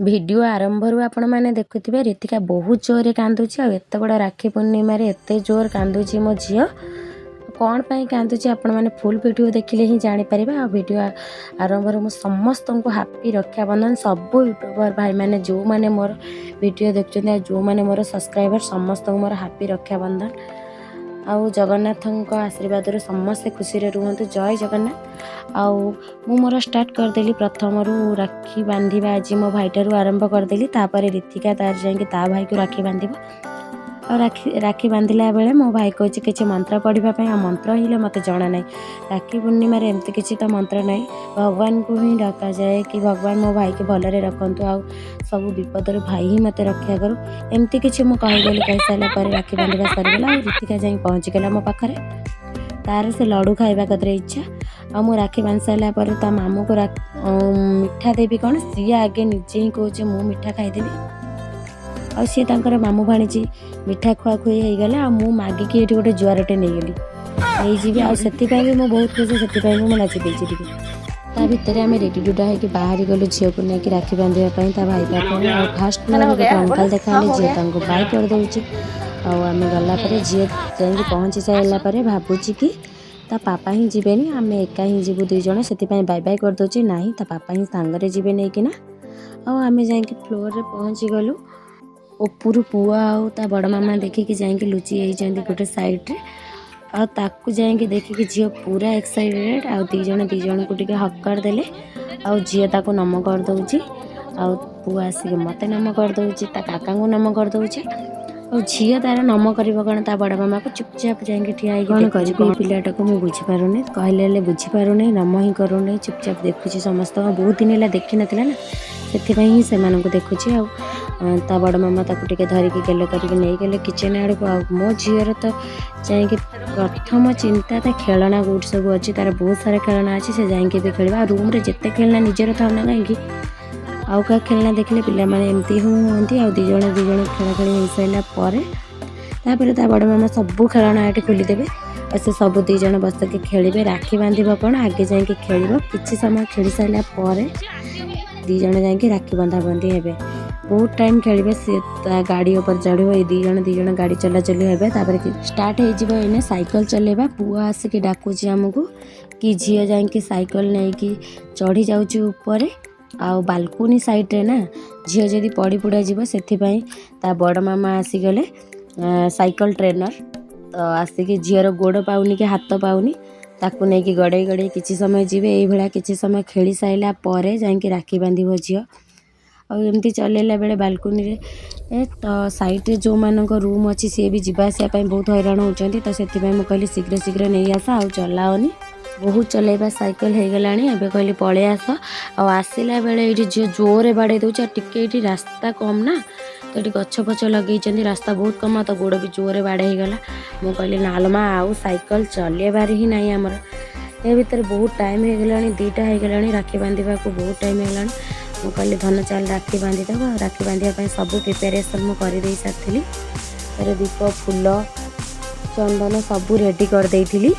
Video आरंभ आपण मैंने देखुवे रीतिका बहुत जोर कांदुची एत बड़ राखी पूर्णिम एत जोर कांदुची मो झील कौन पाई कांदुची आपण मैंने फुल वीडियो देखिले ही जानीपर आ वीडियो आरंभ मुझे समस्त को हापी रक्षाबंधन सब यूट्यूबर भाई मैंने जो मैंने मोर वीडियो देखते जो मैंने मोर सब्सक्राइबर समस्त मोर हापी रक्षाबंधन आउ जगन्नाथ आशीर्वाद समस्ते खुशी रुहतु जय जगन्नाथ। आउ मोर स्टार्ट करदेली प्रथम राखी बांधिबा आज मो भाई ठारू आरंभ करदेली तापर रीतिका तार जाकि ता भाई को राखी बांधिब और राखी बांधिला बेले मो भाई कहे किसी मंत्र पढ़ापी आ मंत्र हिले मत जना ना राखी पूर्णिम एमती किसी तो मंत्र ना भगवान को ही डका जाए कि भगवान मो भाई के भलरे रखु आ सब विपद भाई ही मत रक्षा करू एमती किसी मुझे कही सारापर राखी बांधा सरीगला रीतिका जा पहुँचीगला मो पाखे तार से लडू खाइबा कदरे इच्छा आ मु राखी बांध सारापर ता मामू को मिठा देवी कौन सी आगे निजे ही कहे मु मिठा खाईदेवी आ सी तांकर मामू भाणीजी मिठा खुआखुई हो गला मु मागिकी ये गोटे जुआरटे नहीं जी आ से बहुत खुशी से मुझे नाची देती ता भितर आम रेडी डुडा हो बाहरी गलु झील को लेकिन राखी बांधापी ता भाई पाखे फास्ट फ्लोर गोटे अंकल देखा झील बाय कर दौची आम गलापर झील जा पहुँची सारापर भावुची कि ता पापा ही जीवेनी आम एका ही जीवु दुई जन से बाय बाय कर दौची ना ता पापा ही सांगरे जीवे नहीं कि आम जा फ्लोर रे पहुँची गलु उपरू पुआ आ बड़ मामा देखिकी जा लुचि जाती गोटे सैड्रे आकु जा देखिकी झील पूरा एक्साइटेड आ दी जन को टिके हक करदेले आ झील ताको नम कर दौची आ पुआ आसिक मत नम कर दौची ता काका को नम कर दौची और झील तार नम कर कौन ता बड़ मामा को चुपचाप जा ठिया कौन कर पिलाटा को मुझे बुझीपारूनी कहले बुझीपारूनी नम ही करूनी चुपचाप देखुची समस्त बहुत दिन है देखी नाला ना से देखुची आ बड़ मामा ताको धरिकी गेले करके नहीं गले किचन आड़ को मो झीर तो जाकि प्रथम चिंता ता खेलना गुट सब अच्छी तार बहुत सारा खेलना अच्छी से जाकि भी खेल रूम रे जिते खेलना निजर था ना कहीं आउ क्या खेलना देखले पिला माने एमती होती आ दी जण खेला खेली हो सारापर ता बड़ मामा सबू खेलना ये खोलीदेवे और से सब दी जण बस के खेलें राखी बांधिब कौन आगे जाकि खेल किसी समय खेल सारापर दी जण जाकि राखी बंधा बंधी हे बहुत टाइम खेलें सी गाड़ी ऊपर चढ़ दी जण गाड़ी चलाचली हे स्टार्ट हो साइकिल चलेबा पुआ आसिक डाकुची आमको कि झील जाकि साइकिल नहीं कि चढ़ी जाऊँ ऊपर आ बालकोनी साइड्रे ना झील जदि पड़ी पुड़ा जीव से ता बड़ मामा आसीगले साइकिल ट्रेनर तो आसिक झीर गोड़ पाऊनी कि हाथ पाऊनी ताकू नहीं कि गड़े गड़े किसी समय जीवे ये किसी समय खेली सारा पर जाकि राखी बांधिब झील आमती चलैला बेले बालकोनी रे तो साइड जो मानक रूम अच्छी सी भी जावासवाई बहुत हैरान होती तो से कहली शीघ्र शीघ्र नहीं आस आ चलाओनी बहुत चलैबा साइकिल हो गला कहली पलि आस आसला बेले ये झील जोरे बाड़े दूचे टिके रास्ता कम ना तो ये गछ फच लगे रास्ता बहुत कम तो गोड़ भी जोरे बाड़े हो गला मु कहली नालमा आउ साइकिल चलेबार ही ना आमर ए भितर बहुत टाइम हो गला 2टा हो गला राखी बांधा को बहुत टाइम हो गला मु कहली धन चल राखी बांधिदेव राखी बांधापी सब प्रिपेरेसन मुझे सारी तर दीप फूल चंदन सबू रेडी करदेली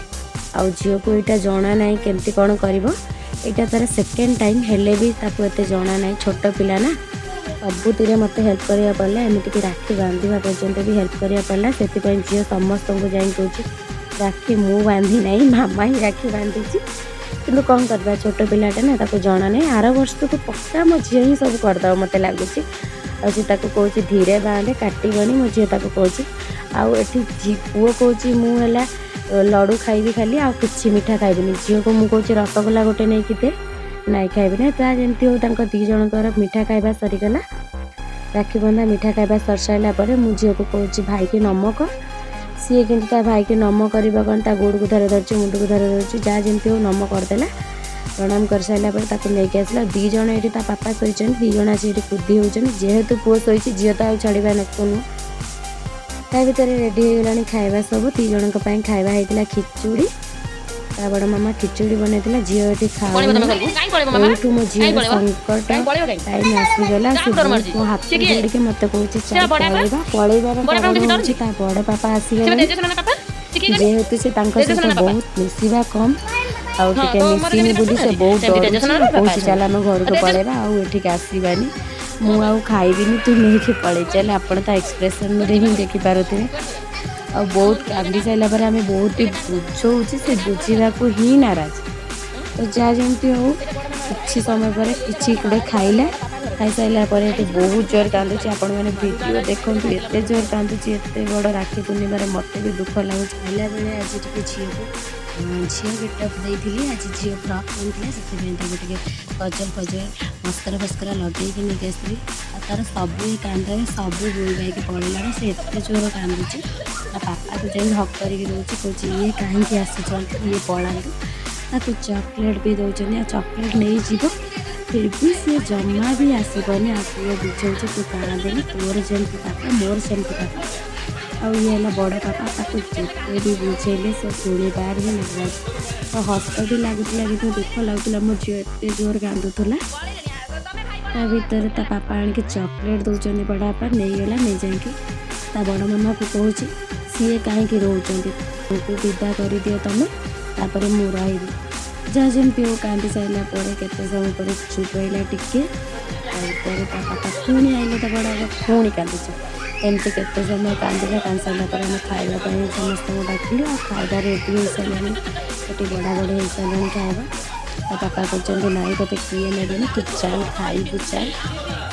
आ झील को यहाँ जना ना केमती कौन कर यहाँ तार सेकेंड टाइम हेले भी ताको एते जना ना छोट पिला ना सबुति मत हेल्प करा पड़ा एमती राखी बांधा पर्यंत भी हेल्प करा पड़ा से झील समस्त को जाए कहे राखी मु बांधी ना मामा ही राखी बांधी कि कौन करवा छोट पिलाटे ना ताको जना नहीं आर वर्ष तो पक्का मो झील ही सब करदे मत लगुच कहे धीरे बांधे काटबनी मो झील कहे आठी पुओ कहे मुझे लडू खाइबी खाली आ किसी मिठा खाइबनी झील को मुझे रसगोला गोटे नहीं कि दे नाई खाइबी ना ता जमती हो दी जनकर मिठा खाइबा सरीगला राखी बंधा मिठा खाइबा सर सारापर मु झील को कहे भाई के नम कर सी कि भाई के नम करवा कौन ता गोड़ को धर धरची मुंड को धर धरची जहाँ जमती हो नम करदेला प्रणाम कर सारापर नहीं आसला दी जन ये पापा शोचे दी जन आसी कुदी होती जेहेतु पुओ शोची झील तो छाड़ा नुह ता भर रेडी हो गला खाଇବା सब दी जन खाଇବା होता खिचुड़ी ता बड़ मामा खिचुड़ी बनईला झील ये खाऊँ मो झील संकट टाइम आसीगला मो हाथ जोड़ के मत कहे पलैबार बड़ पापा आसीगले जेहेतु से सहित बहुत मिसवा कम आउ मिसिनी बोली से बहुत डर कौन चल आम घर को पलैबा आठिक आसबानी मु आउ खाइबिनी तू नहीं पलि चल आप एक्सप्रेशन ही देखिपे आ बहुत कांदी सारापर आम बहुत ही बुझाऊँ से बुझा ही नाराज तो जहाँ जमी हो कि समय पर कि गोटे खाइला खाई सारा बहुत जोर कांदुची आपण मैंने वीडियो देखो एत जोर कांदुची एत बड़ राखी पूर्णिमार मत भी दुख लगुच खाइला बेले आज टे झील को झील गेटअप देती आज झील फ्रक पहनता से गजल फजल मस्करा फस्करा लगे नहीं आसती तार सब कांदे सब बोई बाइक पड़ेगा से एत जोर कांदुची पापा को जाए हक करके दूसरी कहे ये कहीं आसी ये पलांतु ताकू चॉकलेट भी दौरान चॉकलेट नहीं जीव फिर भी सी जमा भी आसबनी आपको बुझे तू कांदेनी तोर जमी पापा मोर सेमती पापा आउ ये बड़ पापा ताकू जिते भी बुझेले से शुणिबार ही ना तो हस भी लगुला कि दुख लगुला मो झील एत जोर कांदुला ता भर ता पापा आणिक चॉकलेट दौरान बड़ बापा नहीं गला नहीं जाकि ता बड़ मामा को कहूँ सी कहीं रोच विदा कर दियो तुम तापर मु रही जहाँ जमी हो कांदी सारा केते समय पर चुप रहा टिके पापा पुणी आइले तो बड़ा पुणी कांदुचे एमती केते समय कांदिला कांद सारा आम खावाई समस्त डाकिलु आ खाଇବା रेडी हो सारे ये बड़ा बड़े हो सारे खावा तो पापा कहते नाई तो किए ने तू चल खाइबू चल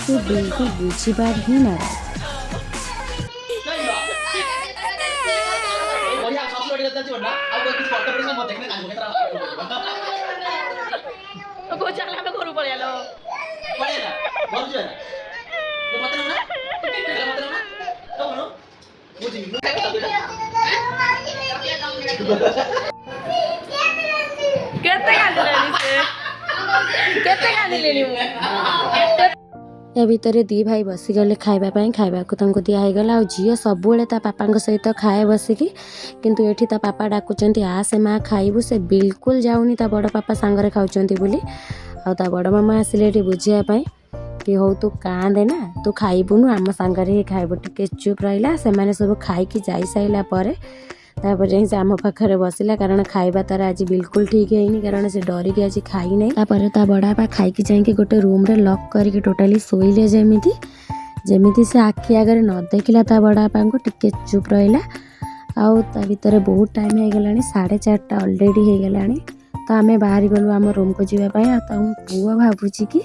तू बिल्कुल बुझीबार ही नाराज या भितर दी भाई बसीगले खावाई खावा को दिगला झील सब पापा सहित खाए बसिकी किंतु एठी ता पापा डाकुचंती आ से माँ खाइबू से बिल्कुल जाऊनी ता बड़ पापा सांगरे खाउचंती बोली आ ता बड़ मामा आसिले एठी बुझिया कि हो तू कांदे ना तू खाइबुनु आम सांगरे ही खाइबू टिके चुप रहा से मैंने सब खाई जाई साइला परे तापर से आम पाखे बसला कारण खाଇବା तार आज बिल्कुल ठीक है कारण से डरिकी आज खाई नहीं तापर ता बड़ापा खाई जाइए गोटे रूम रे लॉक करके टोटाली शोइले जमीती से आखि आगे न देखला ता बड़ापा को टिके चुप रहा आउ ता भीतर बहुत टाइम हो गला 4:30 ऑलरेडी हो गला तो आम बाहर गलु आम रूम को जावाई पुआ भावुची कि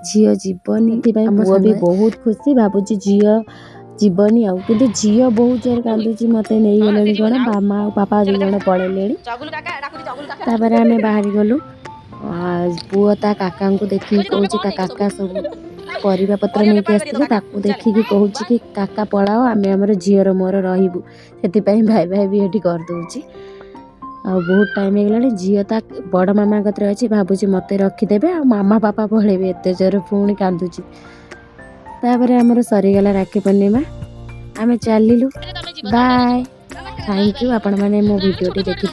झील जीवनी पुआ भी बहुत खुशी भावुची झील जीवनी आउ कि झील बहुत जोर कांदुची मत नहीं गले कौन मामा और पापा दु जन पड़े तापर आम बाहर गलु पुआ ता काका को देखिए कहूँ ता काका सब परिबा पत्र नहीं आसते देखिकी कहूँ कि काका पलाओ आम आम झीर मोर रहीबू से भाई भाई भी ये करदे आ बहुत टाइम हो गला झील ता बड़ मामा कतरे अच्छी भावुची मत रखीदे आ मामा पापा पलैबे एत जोर पुणी कांदुची तापर आमर सरीगला राखी पूर्णिमा आम चलिलु बाय थैंक यू आपण मैंने मो वीडियो देखि